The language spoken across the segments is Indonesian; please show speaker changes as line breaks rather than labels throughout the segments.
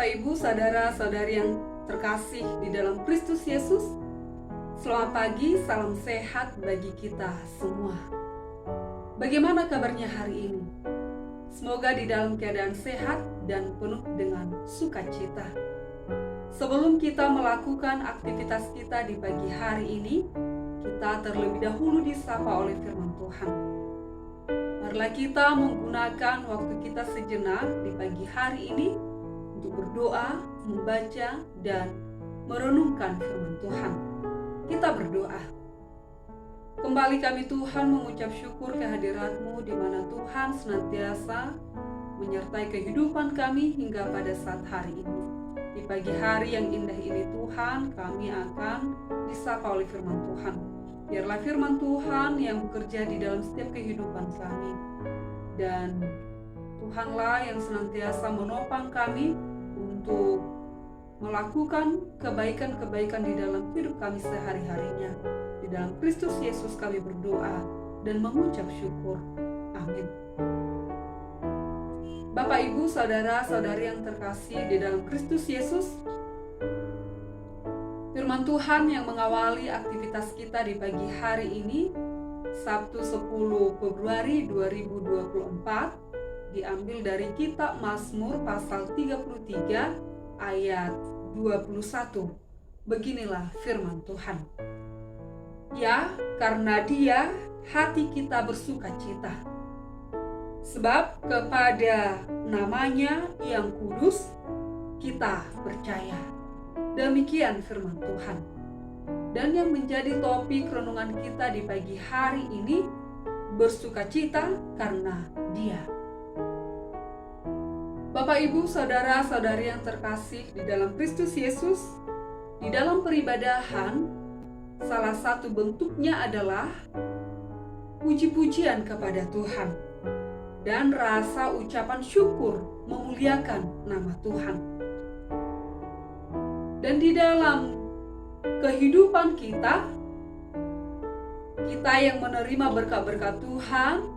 Bapak, Ibu, saudara-saudari yang terkasih di dalam Kristus Yesus, selamat pagi, salam sehat bagi kita semua. Bagaimana kabarnya hari ini? Semoga di dalam keadaan sehat dan penuh dengan sukacita. Sebelum kita melakukan aktivitas kita di pagi hari ini, kita terlebih dahulu disapa oleh firman Tuhan. Marilah kita menggunakan waktu kita sejenak di pagi hari ini untuk berdoa, membaca, dan merenungkan firman Tuhan. Kita berdoa. Kembali kami Tuhan mengucap syukur kehadirat-Mu di mana Tuhan senantiasa menyertai kehidupan kami hingga pada saat hari ini. Di pagi hari yang indah ini Tuhan, kami akan disapa oleh firman Tuhan. Biarlah firman Tuhan yang bekerja di dalam setiap kehidupan kami. Dan Tuhanlah yang senantiasa menopang kami untuk melakukan kebaikan-kebaikan di dalam hidup kami sehari-harinya. Di dalam Kristus Yesus kami berdoa dan mengucap syukur. Amin. Bapak, Ibu, saudara-saudari yang terkasih di dalam Kristus Yesus, firman Tuhan yang mengawali aktivitas kita di pagi hari ini, Sabtu 10 Februari 2024, diambil dari kitab Mazmur pasal 33 ayat 21. Beginilah firman Tuhan. Ya, karena Dia hati kita bersukacita, sebab kepada namanya yang kudus kita percaya. Demikian firman Tuhan. Dan yang menjadi topik renungan kita di pagi hari ini, bersukacita karena Dia. Bapak, Ibu, saudara-saudari yang terkasih di dalam Kristus Yesus, di dalam peribadahan, salah satu bentuknya adalah puji-pujian kepada Tuhan dan rasa ucapan syukur memuliakan nama Tuhan. Dan di dalam kehidupan kita yang menerima berkat-berkat Tuhan,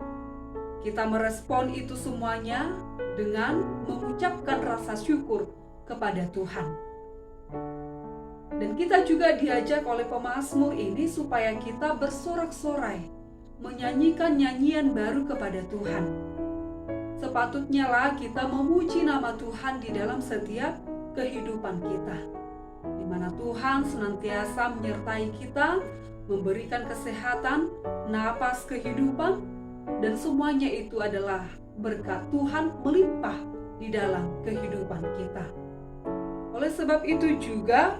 kita merespon itu semuanya dengan mengucapkan rasa syukur kepada Tuhan. Dan kita juga diajak oleh pemazmur ini supaya kita bersorak-sorai, menyanyikan nyanyian baru kepada Tuhan. Sepatutnya lah kita memuji nama Tuhan di dalam setiap kehidupan kita, di mana Tuhan senantiasa menyertai kita, memberikan kesehatan, napas kehidupan, dan semuanya itu adalah berkat Tuhan melimpah di dalam kehidupan kita. Oleh sebab itu juga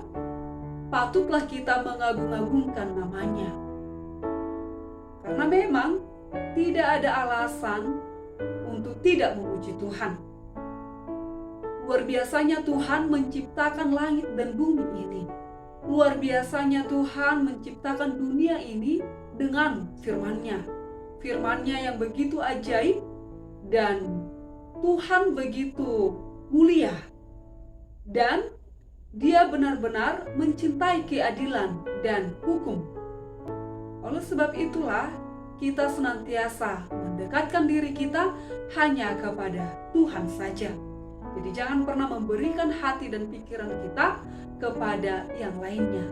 patutlah kita mengagung-agungkan namanya. Karena memang tidak ada alasan untuk tidak memuji Tuhan. Luar biasanya Tuhan menciptakan langit dan bumi ini. Luar biasanya Tuhan menciptakan dunia ini dengan firman-Nya. Firman-Nya yang begitu ajaib, dan Tuhan begitu mulia, dan Dia benar-benar mencintai keadilan dan hukum. Oleh sebab itulah kita senantiasa mendekatkan diri kita hanya kepada Tuhan saja. Jadi jangan pernah memberikan hati dan pikiran kita kepada yang lainnya.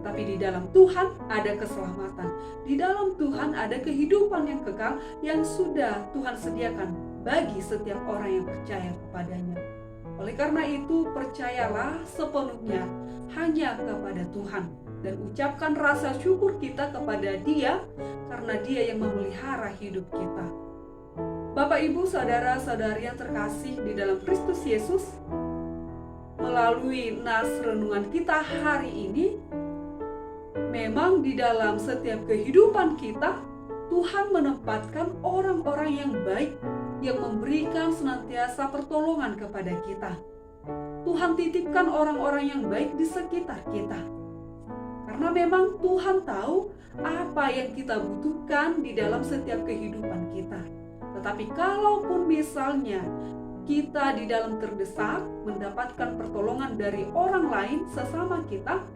Tetapi di dalam Tuhan ada keselamatan. Di dalam Tuhan ada kehidupan yang kekal yang sudah Tuhan sediakan bagi setiap orang yang percaya kepadanya. Oleh karena itu, percayalah sepenuhnya hanya kepada Tuhan dan ucapkan rasa syukur kita kepada Dia karena Dia yang memelihara hidup kita. Bapak, Ibu, saudara-saudari yang terkasih di dalam Kristus Yesus, melalui nas renungan kita hari ini, memang di dalam setiap kehidupan kita, Tuhan menempatkan orang-orang yang baik yang memberikan senantiasa pertolongan kepada kita. Tuhan titipkan orang-orang yang baik di sekitar kita. Karena memang Tuhan tahu apa yang kita butuhkan di dalam setiap kehidupan kita. Tetapi kalaupun misalnya kita di dalam terdesak mendapatkan pertolongan dari orang lain sesama kita,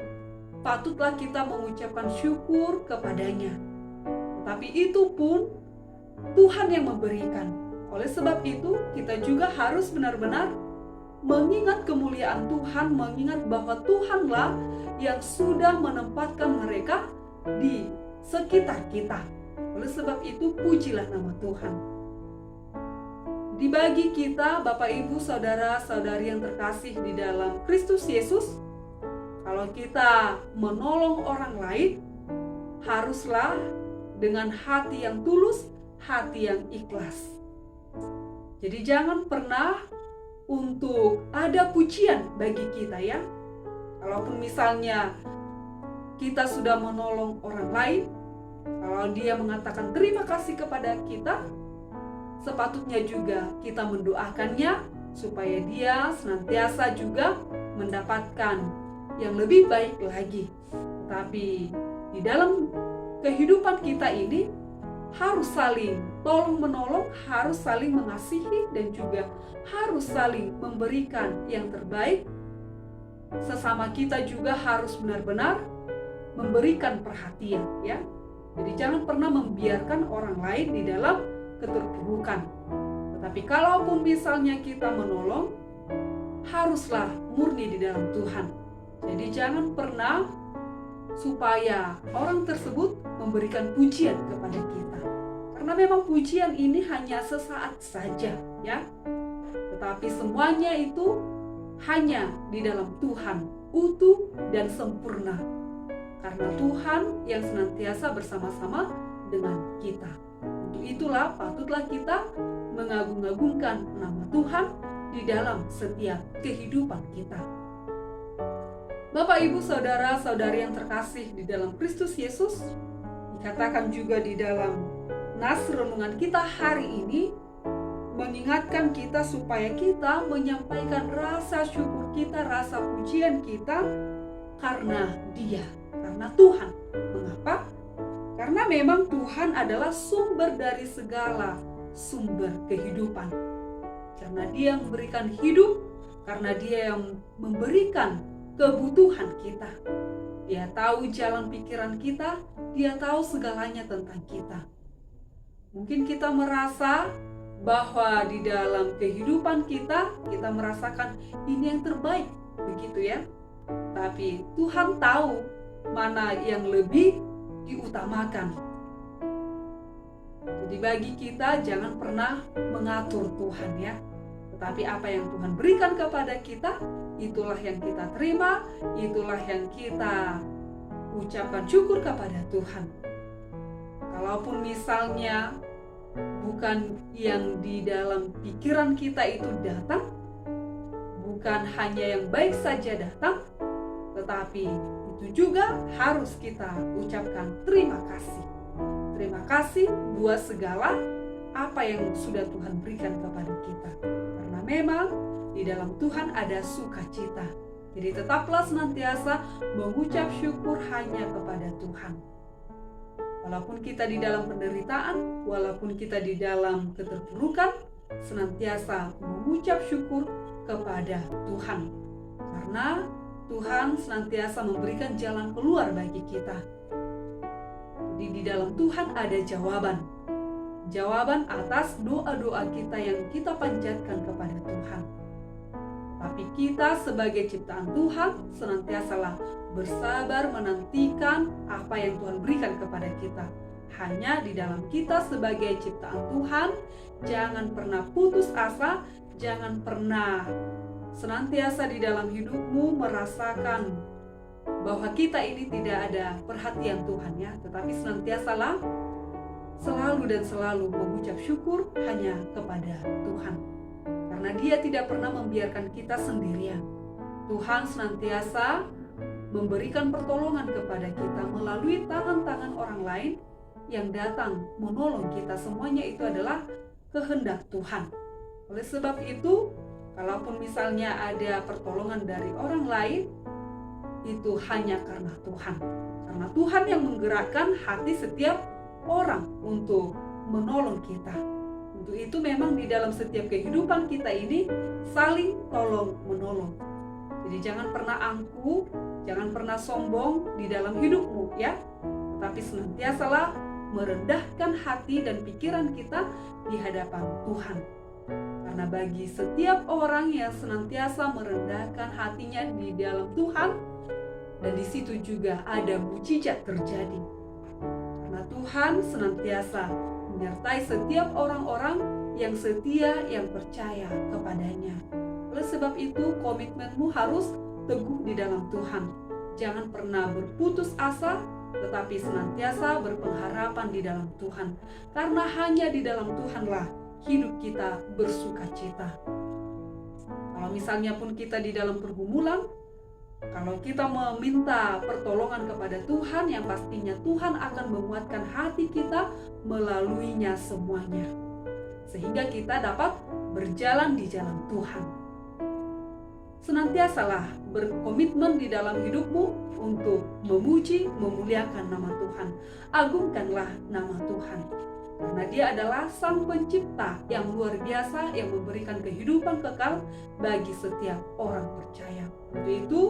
patutlah kita mengucapkan syukur kepadanya. Tapi itu pun Tuhan yang memberikan. Oleh sebab itu, kita juga harus benar-benar mengingat kemuliaan Tuhan, mengingat bahwa Tuhanlah yang sudah menempatkan mereka di sekitar kita. Oleh sebab itu, pujilah nama Tuhan. Dibagi kita, Bapak, Ibu, Saudara-saudari yang terkasih di dalam Kristus Yesus, kalau kita menolong orang lain, haruslah dengan hati yang tulus, hati yang ikhlas. Jadi jangan pernah untuk ada pujian bagi kita ya. Kalaupun misalnya kita sudah menolong orang lain, kalau dia mengatakan terima kasih kepada kita, sepatutnya juga kita mendoakannya supaya dia senantiasa juga mendapatkan yang lebih baik lagi. Tapi di dalam kehidupan kita ini harus saling tolong menolong, harus saling mengasihi, dan juga harus saling memberikan yang terbaik. Sesama kita juga harus benar-benar memberikan perhatian ya. Jadi jangan pernah membiarkan orang lain di dalam keterpurukan. Tetapi kalaupun misalnya kita menolong, haruslah murni di dalam Tuhan. Jadi jangan pernah supaya orang tersebut memberikan pujian kepada kita. Karena memang pujian ini hanya sesaat saja ya. Tetapi semuanya itu hanya di dalam Tuhan, utuh dan sempurna. Karena Tuhan yang senantiasa bersama-sama dengan kita. Untuk itulah patutlah kita mengagung-agungkan nama Tuhan di dalam setiap kehidupan kita. Bapak, Ibu, Saudara-saudari yang terkasih di dalam Kristus Yesus, dikatakan juga di dalam nas renungan kita hari ini, mengingatkan kita supaya kita menyampaikan rasa syukur kita, rasa pujian kita karena Dia, karena Tuhan. Mengapa? Karena memang Tuhan adalah sumber dari segala sumber kehidupan. Karena Dia yang memberikan hidup, karena Dia yang memberikan kebutuhan kita. Dia tahu jalan pikiran kita, Dia tahu segalanya tentang kita. Mungkin kita merasa bahwa di dalam kehidupan kita merasakan ini yang terbaik, begitu ya. Tapi Tuhan tahu mana yang lebih diutamakan. Jadi bagi kita jangan pernah mengatur Tuhan ya. Tetapi apa yang Tuhan berikan kepada kita, itulah yang kita terima, itulah yang kita ucapkan syukur kepada Tuhan. Kalaupun misalnya bukan yang di dalam pikiran kita itu datang, bukan hanya yang baik saja datang, tetapi itu juga harus kita ucapkan terima kasih. Terima kasih buat segala apa yang sudah Tuhan berikan kepada kita. Karena memang di dalam Tuhan ada sukacita. Jadi tetaplah senantiasa mengucap syukur hanya kepada Tuhan. Walaupun kita di dalam penderitaan, walaupun kita di dalam keterpurukan, senantiasa mengucap syukur kepada Tuhan. Karena Tuhan senantiasa memberikan jalan keluar bagi kita. Jadi di dalam Tuhan ada jawaban. Jawaban atas doa-doa kita yang kita panjatkan kepada Tuhan. Tapi kita sebagai ciptaan Tuhan senantiasalah bersabar menantikan apa yang Tuhan berikan kepada kita. Hanya di dalam kita sebagai ciptaan Tuhan, jangan pernah putus asa, jangan pernah senantiasa di dalam hidupmu merasakan bahwa kita ini tidak ada perhatian Tuhan ya. Tetapi senantiasalah selalu dan selalu mengucap syukur hanya kepada Tuhan. Karena Dia tidak pernah membiarkan kita sendirian. Tuhan senantiasa memberikan pertolongan kepada kita melalui tangan-tangan orang lain yang datang menolong kita. Semuanya itu adalah kehendak Tuhan. Oleh sebab itu, kalaupun misalnya ada pertolongan dari orang lain, itu hanya karena Tuhan. Karena Tuhan yang menggerakkan hati setiap orang untuk menolong kita. Untuk itu memang di dalam setiap kehidupan kita ini saling tolong menolong. Jadi jangan pernah angkuh, jangan pernah sombong di dalam hidupmu ya. Tetapi senantiasalah merendahkan hati dan pikiran kita di hadapan Tuhan. Karena bagi setiap orang yang senantiasa merendahkan hatinya di dalam Tuhan, dan di situ juga ada mujizat terjadi. Karena Tuhan senantiasa menyertai setiap orang-orang yang setia, yang percaya kepadanya. Oleh sebab itu, komitmenmu harus teguh di dalam Tuhan. Jangan pernah berputus asa, tetapi senantiasa berpengharapan di dalam Tuhan. Karena hanya di dalam Tuhanlah hidup kita bersukacita. Kalau misalnya pun kita di dalam pergumulan, kalau kita meminta pertolongan kepada Tuhan, yang pastinya Tuhan akan menguatkan hati kita melaluinya semuanya, sehingga kita dapat berjalan di jalan Tuhan. Senantiasalah berkomitmen di dalam hidupmu untuk memuji, memuliakan nama Tuhan. Agungkanlah nama Tuhan, karena Dia adalah Sang Pencipta yang luar biasa, yang memberikan kehidupan kekal bagi setiap orang percaya. Untuk itu,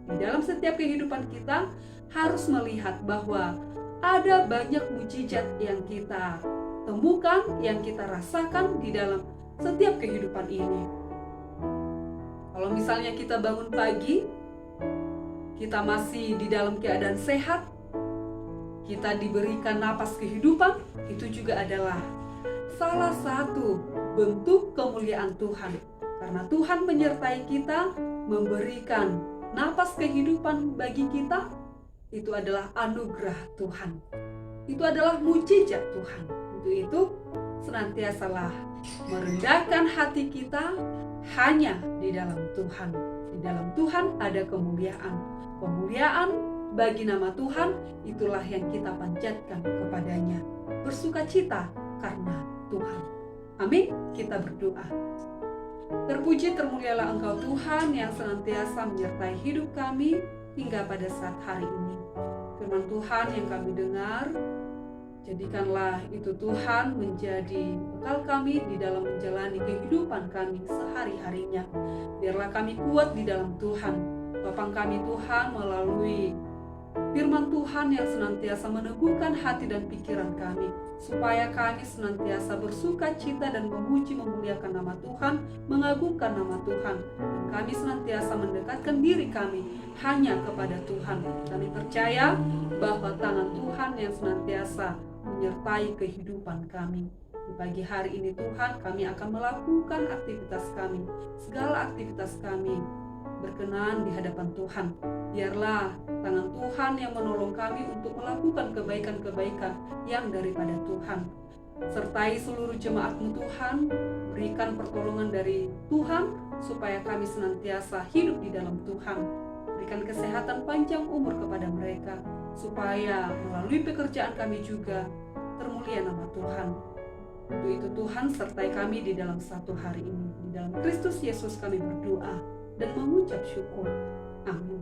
di dalam setiap kehidupan kita harus melihat bahwa ada banyak mujizat yang kita temukan, yang kita rasakan di dalam setiap kehidupan ini. Kalau misalnya kita bangun pagi, kita masih di dalam keadaan sehat, kita diberikan napas kehidupan, itu juga adalah salah satu bentuk kemuliaan Tuhan. Karena Tuhan menyertai kita, memberikan napas kehidupan bagi kita, itu adalah anugerah Tuhan. Itu adalah mujizat Tuhan. Untuk itu, senantiasalah merendahkan hati kita hanya di dalam Tuhan. Di dalam Tuhan ada kemuliaan. Kemuliaan bagi nama Tuhan, itulah yang kita panjatkan kepadanya. Bersukacita karena Tuhan. Amin. Kita berdoa. Terpuji termulialah Engkau Tuhan yang senantiasa menyertai hidup kami hingga pada saat hari ini. Firman Tuhan yang kami dengar, jadikanlah itu Tuhan menjadi bekal kami di dalam menjalani kehidupan kami sehari-harinya. Biarlah kami kuat di dalam Tuhan. Topang kami Tuhan melalui firman Tuhan yang senantiasa meneguhkan hati dan pikiran kami, supaya kami senantiasa bersuka cita dan memuji memuliakan nama Tuhan, mengagungkan nama Tuhan. Dan kami senantiasa mendekatkan diri kami hanya kepada Tuhan. Kami percaya bahwa tangan Tuhan yang senantiasa menyertai kehidupan kami. Di pagi hari ini Tuhan, kami akan melakukan aktivitas kami, segala aktivitas kami berkenan di hadapan Tuhan. Biarlah tangan Tuhan yang menolong kami untuk melakukan kebaikan-kebaikan yang daripada Tuhan. Sertai seluruh jemaat-Mu Tuhan, berikan pertolongan dari Tuhan supaya kami senantiasa hidup di dalam Tuhan. Berikan kesehatan panjang umur kepada mereka, supaya melalui pekerjaan kami juga termulia nama Tuhan. Untuk itu Tuhan, sertai kami di dalam satu hari ini. Di dalam Kristus Yesus kami berdoa dan mengucap syukur. Amin.